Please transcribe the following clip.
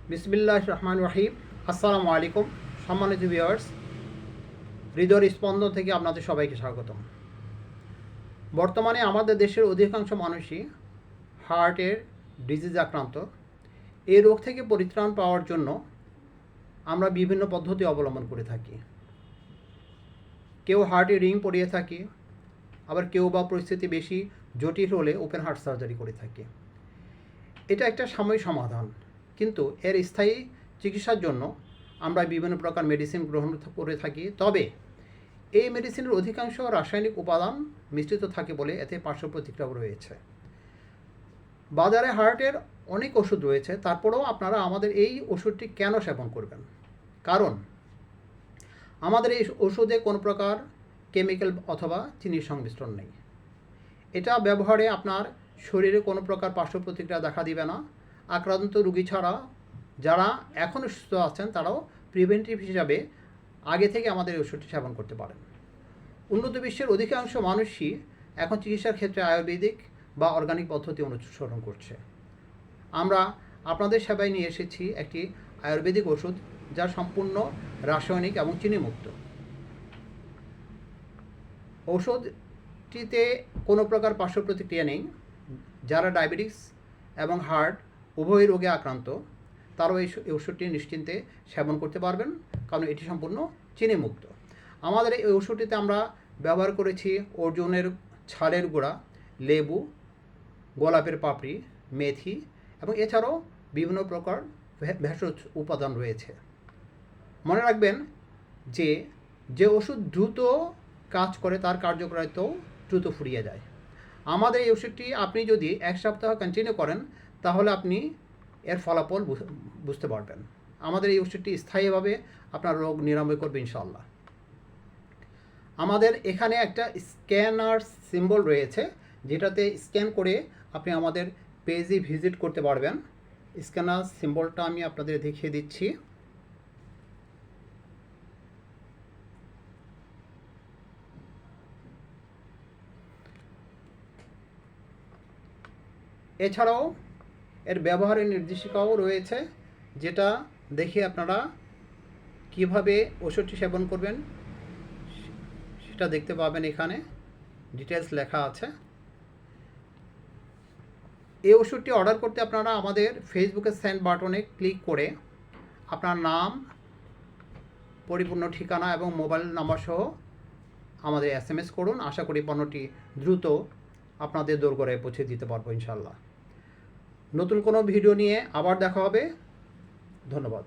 বিসমিল্লাহির রহমানির রহিম। আসসালামু আলাইকুম সম্মানিত ভিউয়ার্স, হৃদয়ের স্পন্দন থেকে আপনাদের সবাইকে স্বাগতম। বর্তমানে আমাদের দেশের অধিকাংশ মানুষই হার্টের ডিজিজ আক্রান্ত। এই রোগ থেকে পরিত্রাণ পাওয়ার জন্য আমরা বিভিন্ন পদ্ধতি অবলম্বন করে থাকি। কেউ হার্টে রিং পরিয়ে থাকি, আবার কেউ বা পরিস্থিতি বেশি জটিল হলে ওপেন হার্ট সার্জারি করে থাকি। এটা একটা সাময়িক সমাধান, কিন্তু এর স্থায়ী চিকিৎসার জন্য আমরা বিভিন্ন প্রকার মেডিসিন গ্রহণ করে থাকি। তবে এই মেডিসিনের অধিকাংশ রাসায়নিক উপাদান মিশ্রিত থাকে বলে এতে পার্শ্ব প্রতিক্রিয়াও রয়েছে। বাজারে হার্টের অনেক ওষুধ রয়েছে, তারপরেও আপনারা আমাদের এই ওষুধটি কেন সেবন করবেন? কারণ আমাদের এই ওষুধে কোনো প্রকার কেমিক্যাল অথবা চিনির সংমিশ্রণ নেই। এটা ব্যবহারে আপনার শরীরে কোনো প্রকার পার্শ্ব প্রতিক্রিয়া দেখা দিবে না। আক্রান্ত রোগী ছাড়া যারা এখনও সুস্থ আছেন তারাও প্রিভেন্টিভ হিসাবে আগে থেকে আমাদের এই ওষুধটি সেবন করতে পারেন। উন্নত বিশ্বের অধিকাংশ মানুষই এখন চিকিৎসার ক্ষেত্রে আয়ুর্বেদিক বা অর্গানিক পদ্ধতি অনুসরণ করছে। আমরা আপনাদের সেবায় নিয়ে এসেছি একটি আয়ুর্বেদিক ওষুধ যা সম্পূর্ণ রাসায়নিক এবং চিনিমুক্ত। ওষুধটিতে কোনো প্রকার পার্শ্ব প্রতিক্রিয়া নেই। যারা ডায়াবেটিস এবং হার্ট উভয় রোগে আক্রান্ত তারাও এই ওষুধটি নিশ্চিন্তে সেবন করতে পারবেন, কারণ এটি সম্পূর্ণ চিনিমুক্ত। আমাদের এই ওষুধটিতে আমরা ব্যবহার করেছি অর্জুনের ছালের গুঁড়া, লেবু, গোলাপের পাপড়ি, মেথি এবং এছাড়াও বিভিন্ন প্রকার ভেষজ উপাদান রয়েছে। মনে রাখবেন যে ওষুধ দ্রুত কাজ করে তার কার্যকারিতাও দ্রুত ফুরিয়ে যায়। আমাদের এই ওষুধটি আপনি যদি 1 সপ্তাহ কন্টিনিউ করেন তাহলে আপনি এর ফলাফল বুঝতে পারবেন। আমাদের এই ওষুধটি স্থায়ীভাবে আপনার রোগ নিরাময় করবে ইনশাআল্লাহ। আমাদের এখানে একটা স্ক্যানার সিম্বল রয়েছে, যেটাতে স্ক্যান করে আপনি আমাদের পেজে ভিজিট করতে পারবেন। স্ক্যানার সিম্বলটা আমি আপনাদের দেখিয়ে দিচ্ছি। এছাড়াও এর ব্যবহারের নির্দেশিকাও রয়েছে, যেটা দেখে আপনারা কিভাবে ওষুধটি সেবন করবেন সেটা দেখতে পাবেন। এখানে ডিটেলস লেখা আছে। এই ওষুধটি অর্ডার করতে আপনারা আমাদের ফেসবুকের সেন্ড বাটনে ক্লিক করে আপনার নাম, পরিপূর্ণ ঠিকানা এবং মোবাইল নাম্বার সহ আমাদের SMS করুন। আশা করি পণ্যটি দ্রুত আপনাদের দোরগোড়ায় পৌঁছে দিতে পারবো ইনশাআল্লাহ। নতুন কোনো ভিডিও নিয়ে আবার দেখা হবে। ধন্যবাদ।